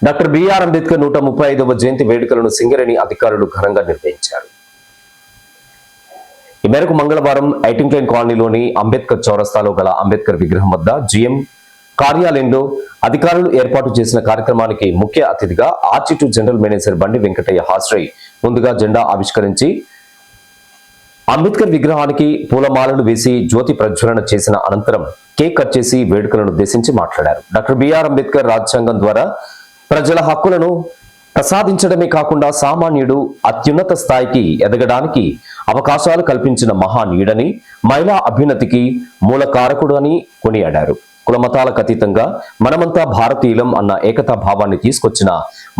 Doctor BR Ambedkar 135వ జయంతి వేడుకలను సింగరేణి అధికారులు ఘనంగా నిర్వహించారు. ఈ మేరకు మంగళవారం ఐటింగ్లైన్ కాలనీలోని అంబేద్కర్ చౌరస్తాలో గల అంబేద్కర్ విగ్రహం వద్ద జిఎం కార్యాలయంలో అధికారులు ఏర్పాటు చేసిన కార్యక్రమానికి ముఖ్య అతిథిగా ఆర్చి2 జనరల్ మేనేజర్ బండి వెంకటయ్య హాజరై ముందుగా జెండా ఆవిష్కరించి అంబేద్కర్ విగ్రహానికి పూలమాలలు వేసి జ్యోతి ప్రజ్వలన చేసిన అనంతరం కేక్ కట్ చేసి వేడుకలను ఉద్దేశించి మాట్లాడారు. డాక్టర్ బిఆర్ అంబేద్కర్ రాజ్యాంగం ద్వారా ప్రజల హక్కులను ప్రసాదించడమే కాకుండా సామాన్యుడు అత్యున్నత స్థాయికి ఎదగడానికి అవకాశాలు కల్పించిన మహానీయుడని, మహిళా అభ్యున్నతికి మూల కారకుడు అని కొనియాడారు. కులమతాలకు అతీతంగా మనమంతా భారతీయులం అన్న ఏకతా భావాన్ని తీసుకొచ్చిన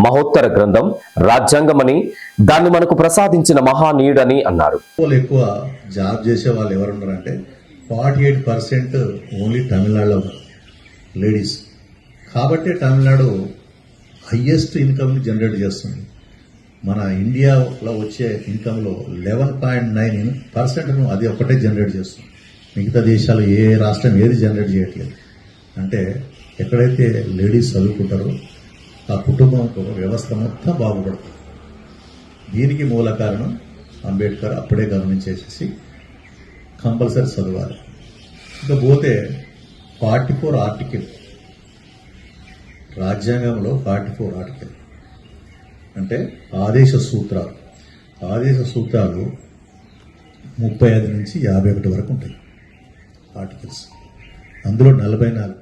మహోత్తర గ్రంథం రాజ్యాంగమని, దాన్ని మనకు ప్రసాదించిన మహానీయుడని అన్నారు. ఎక్కువ జాబ్ చేసే వాళ్ళు ఎవరు ఉన్నారంటే 48% ఓన్లీ తమిళనాడులో లేడీస్. కాబట్టి తమిళనాడు హయ్యెస్ట్ ఇన్కమ్ని జనరేట్ చేస్తుంది. మన ఇండియాలో వచ్చే ఇన్కంలో 11.9% అది ఒకటే జనరేట్ చేస్తుంది. మిగతా దేశాలు ఏ రాష్ట్రం ఏది జనరేట్ చేయట్లేదు. అంటే ఎక్కడైతే లేడీస్ చదువుకుంటారో ఆ కుటుంబం వ్యవస్థ మొత్తం బాగుపడుతుంది. దీనికి మూల కారణం అంబేద్కర్ అప్పుడే గమనించేసేసి కంపల్సరీ చదవాలి. ఇకపోతే 44 ఆర్టికల్, రాజ్యాంగంలో 44 ఆర్టికల్ అంటే ఆదేశ సూత్రాలు. ఆదేశ సూత్రాలు 35 నుంచి 51 వరకు ఉంటాయి ఆర్టికల్స్. అందులో 44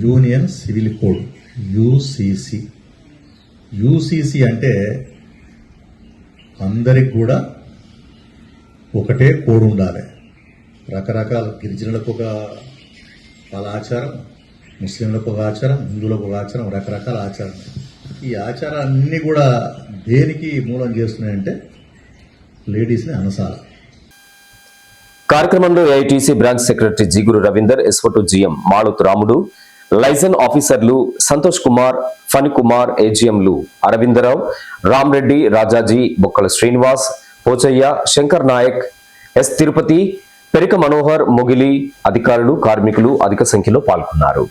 union civil code UCC. UCC అంటే అందరికి కూడా ఒకటే కోడ్ ఉండాలి. రకరకాల గిరిజనులకు ఒక వాళ్ళ ఆచారం, ముస్లింలకు ఒక ఆచారం, హిందువులకు ఒక ఆచారం, రకరకాల ఆచారం. ఈ ఆచారాలన్నీ కూడా దేనికి మూలం చేస్తున్నాయంటే లేడీస్ని అనసాల. కార్యక్రమంలో ఏఐటీసీ బ్రాంచ్ సెక్రటరీ జిగురు రవీందర్, ఎస్వటు జిఎం మాళుత్ రాముడు, లైజన్ ఆఫీసర్లు సంతోష్ కుమార్, ఫణి కుమార్, ఏజీఎంలు అరవిందరావు, రామ్రెడ్డి, రాజాజీ, బొక్కల శ్రీనివాస్, పోచయ్య, శంకర్ నాయక్, ఎస్ తిరుపతి, పెరిక మనోహర్, మొగిలి, అధికారులు, కార్మికులు అధిక సంఖ్యలో పాల్గొన్నారు.